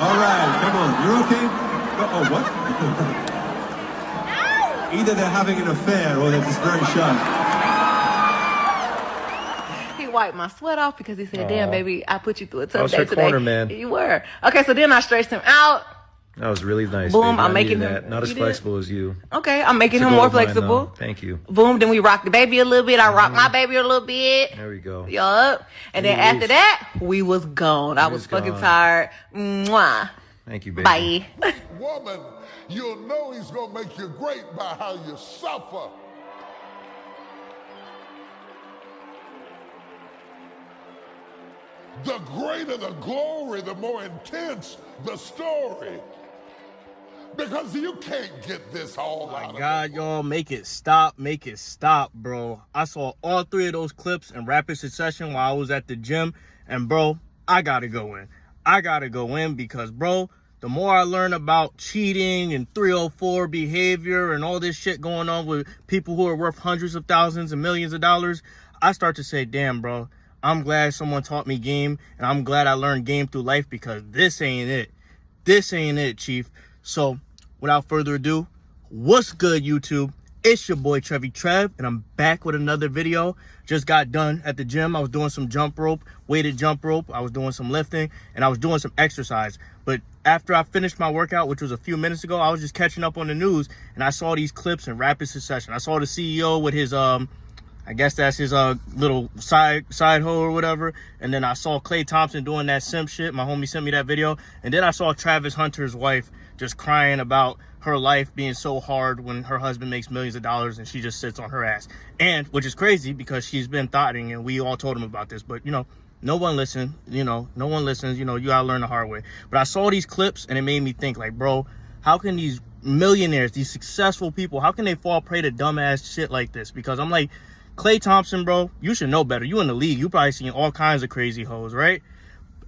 All right, come on. You're okay? Oh, what? Either they're having an affair or they're just very shy. He wiped my sweat off because he said, damn, baby, I put you through a tough day today. Corner, man. You were. Okay, so then I stretched him out. That was really nice. Boom, baby. I'm making him. That. Not as flexible as you. Okay, I'm making him more flexible. Thank you. Boom, then we rock the baby a little bit. I rock my baby a little bit. There we go. Yup. And then after that, we was gone. I was fucking tired. Mwah. Thank you, baby. Bye. Woman, you'll know he's gonna make you great by how you suffer. The greater the glory, the more intense the story. Because you can't get this all out of it. God, y'all, make it stop, bro. I saw all 3 of those clips in rapid succession while I was at the gym, and bro, I gotta go in. I gotta go in because, bro, the more I learn about cheating and 304 behavior and all this shit going on with people who are worth hundreds of thousands and millions of dollars, I start to say, damn, bro, I'm glad someone taught me game, and I'm glad I learned game through life because this ain't it. This ain't it, Chief. So, without further ado, what's good, YouTube? It's your boy, Trevi Trev, and I'm back with another video. Just got done at the gym. I was doing some jump rope, weighted jump rope. I was doing some lifting, and I was doing some exercise. But after I finished my workout, which was a few minutes ago, I was just catching up on the news, and I saw these clips in rapid succession. I saw the CEO with his, I guess that's his little side hoe or whatever. And then I saw Klay Thompson doing that simp shit. My homie sent me that video. And then I saw Travis Hunter's wife just crying about her life being so hard when her husband makes millions of dollars and she just sits on her ass. And which is crazy because she's been thotting and we all told him about this. But, you know, no one listened. You know, no one listens. You know, you gotta learn the hard way. But I saw these clips and it made me think, like, bro, how can these millionaires, these successful people, how can they fall prey to dumbass shit like this? Because I'm like, Klay Thompson, bro, you should know better. You in the league. You probably seen all kinds of crazy hoes, right?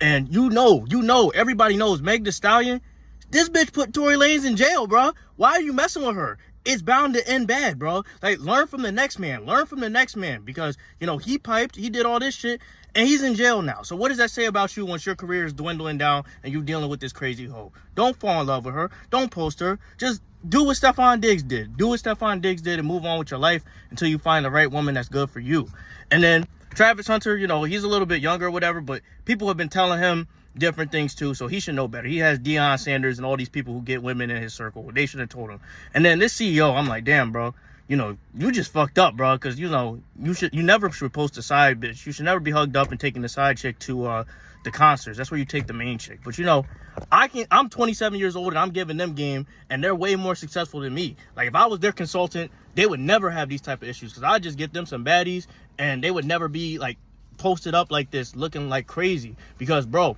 And you know, everybody knows Meg Thee Stallion. This bitch put Tory Lanez in jail, bro. Why are you messing with her? It's bound to end bad, bro. Like, learn from the next man. Learn from the next man. Because, you know, he piped, he did all this shit, and he's in jail now. So what does that say about you once your career is dwindling down and you're dealing with this crazy hoe? Don't fall in love with her. Don't post her. Just do what Stephon Diggs did. Do what Stephon Diggs did and move on with your life until you find the right woman that's good for you. And then Travis Hunter, you know, he's a little bit younger or whatever, but people have been telling him different things too, so he should know better. He has Deion Sanders and all these people who get women in his circle. They should have told him. And then this CEO, I'm like, damn, bro, you know, you just fucked up, bro, because, you know, you never should post a side bitch. You should never be hugged up and taking the side chick to the concerts. That's where you take the main chick. But, you know, I'm 27 years old and I'm giving them game, and they're way more successful than me. Like, if I was their consultant, they would never have these type of issues because I'd just get them some baddies and they would never be, like, posted up like this looking like crazy. Because, bro,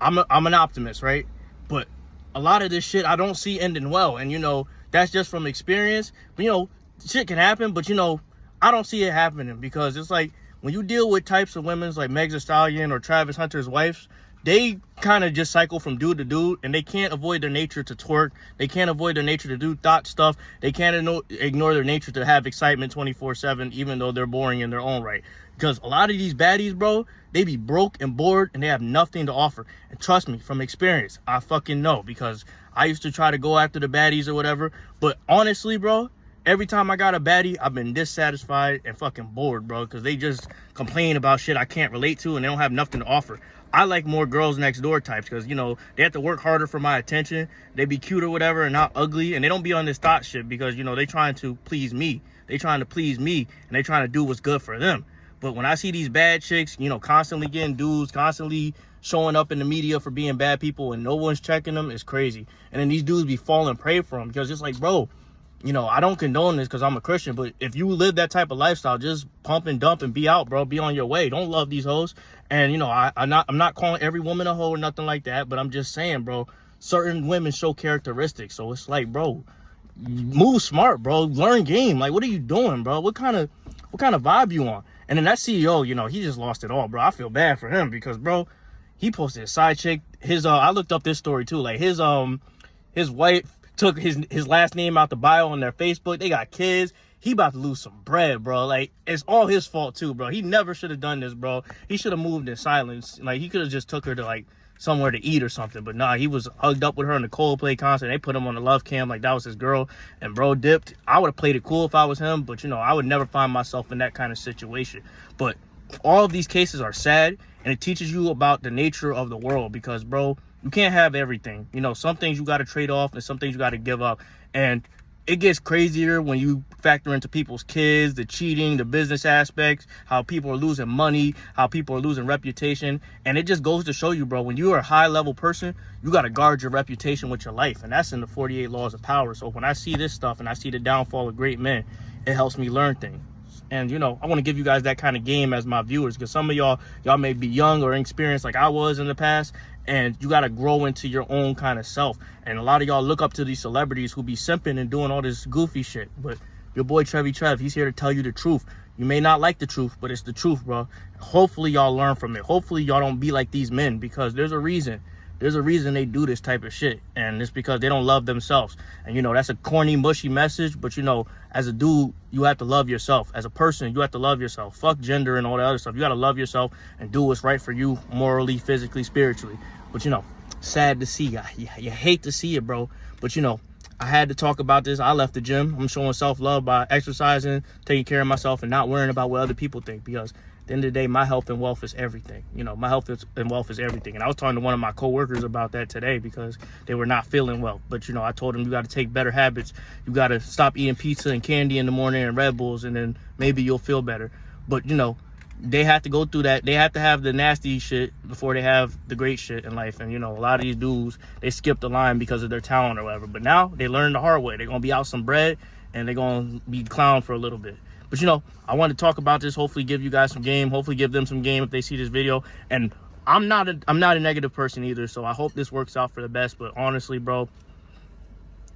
I'm an optimist, right? But a lot of this shit I don't see ending well. And, you know, that's just from experience. But, you know, shit can happen, but, you know, I don't see it happening because it's like when you deal with types of women like Meg Thee Stallion or Travis Hunter's wives, they kind of just cycle from dude to dude, and they can't avoid their nature to twerk. They can't avoid their nature to do thought stuff. They can't ignore their nature to have excitement 24/7, even though they're boring in their own right. Because a lot of these baddies, bro, they be broke and bored, and they have nothing to offer. And trust me, from experience, I fucking know, because I used to try to go after the baddies or whatever. But honestly, bro, every time I got a baddie, I've been dissatisfied and fucking bored, bro, because they just complain about shit I can't relate to, and they don't have nothing to offer. I like more girls next door types because, you know, they have to work harder for my attention. They be cute or whatever and not ugly. And they don't be on this thought shit because, you know, they trying to please me. They trying to please me and they trying to do what's good for them. But when I see these bad chicks, you know, constantly getting dudes, constantly showing up in the media for being bad people and no one's checking them, it's crazy. And then these dudes be falling prey for them because it's like, bro, you know, I don't condone this because I'm a Christian, but if you live that type of lifestyle, just pump and dump and be out, bro. Be on your way. Don't love these hoes. And, you know, I'm not calling every woman a hoe or nothing like that, but I'm just saying, bro, certain women show characteristics. So it's like, bro, move smart, bro. Learn game. Like, what are you doing, bro? What kind of vibe you on? And then that CEO, you know, he just lost it all, bro. I feel bad for him because, bro, he posted a side chick. His I looked up this story too. Like his wife took his last name out the bio on their Facebook. They got kids. He about to lose some bread, bro. Like, it's all his fault too, bro. He never should have done this, bro. He should have moved in silence. Like, he could have just took her to, like, somewhere to eat or something. But nah, he was hugged up with her in the Coldplay concert. They put him on the love cam like that was his girl, and bro dipped. I would have played it cool if I was him, but you know, I would never find myself in that kind of situation. But all of these cases are sad, and it teaches you about the nature of the world, because bro, you can't have everything. You know, some things you got to trade off and some things you got to give up. And it gets crazier when you factor into people's kids, the cheating, the business aspects, how people are losing money, how people are losing reputation. And it just goes to show you, bro, when you are a high level person, you got to guard your reputation with your life. And that's in the 48 laws of power. So when I see this stuff and I see the downfall of great men, it helps me learn things. And, you know, I want to give you guys that kind of game as my viewers, because some of y'all may be young or inexperienced like I was in the past, and you got to grow into your own kind of self. And a lot of y'all look up to these celebrities who be simping and doing all this goofy shit. But your boy Trev, he's here to tell you the truth. You may not like the truth, but it's the truth, bro. Hopefully y'all learn from it. Hopefully y'all don't be like these men, because there's a reason. There's a reason they do this type of shit, and it's because they don't love themselves. And, you know, that's a corny, mushy message, but, you know, as a dude, you have to love yourself. As a person, you have to love yourself. Fuck gender and all that other stuff. You got to love yourself and do what's right for you morally, physically, spiritually. But, you know, sad to see. You hate to see it, bro. But, you know, I had to talk about this. I left the gym. I'm showing self-love by exercising, taking care of myself, and not worrying about what other people think, because at the end of the day, my health and wealth is everything. You know, my health and wealth is everything. And I was talking to one of my coworkers about that today, because they were not feeling well. But, you know, I told them you got to take better habits. You got to stop eating pizza and candy in the morning and Red Bulls, and then maybe you'll feel better. But, you know, they have to go through that. They have to have the nasty shit before they have the great shit in life. And, you know, a lot of these dudes, they skip the line because of their talent or whatever. But now they learn the hard way. They're going to be out some bread, and they're going to be clowned for a little bit. But, you know, I want to talk about this, hopefully give you guys some game, hopefully give them some game if they see this video. And I'm not a negative person either, so I hope this works out for the best. But honestly, bro,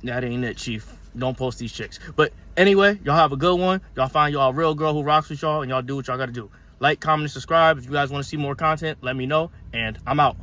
that ain't it, chief. Don't post these chicks. But anyway, y'all have a good one. Y'all find y'all a real girl who rocks with y'all, and y'all do what y'all got to do. Like, comment, and subscribe. If you guys want to see more content, let me know, and I'm out.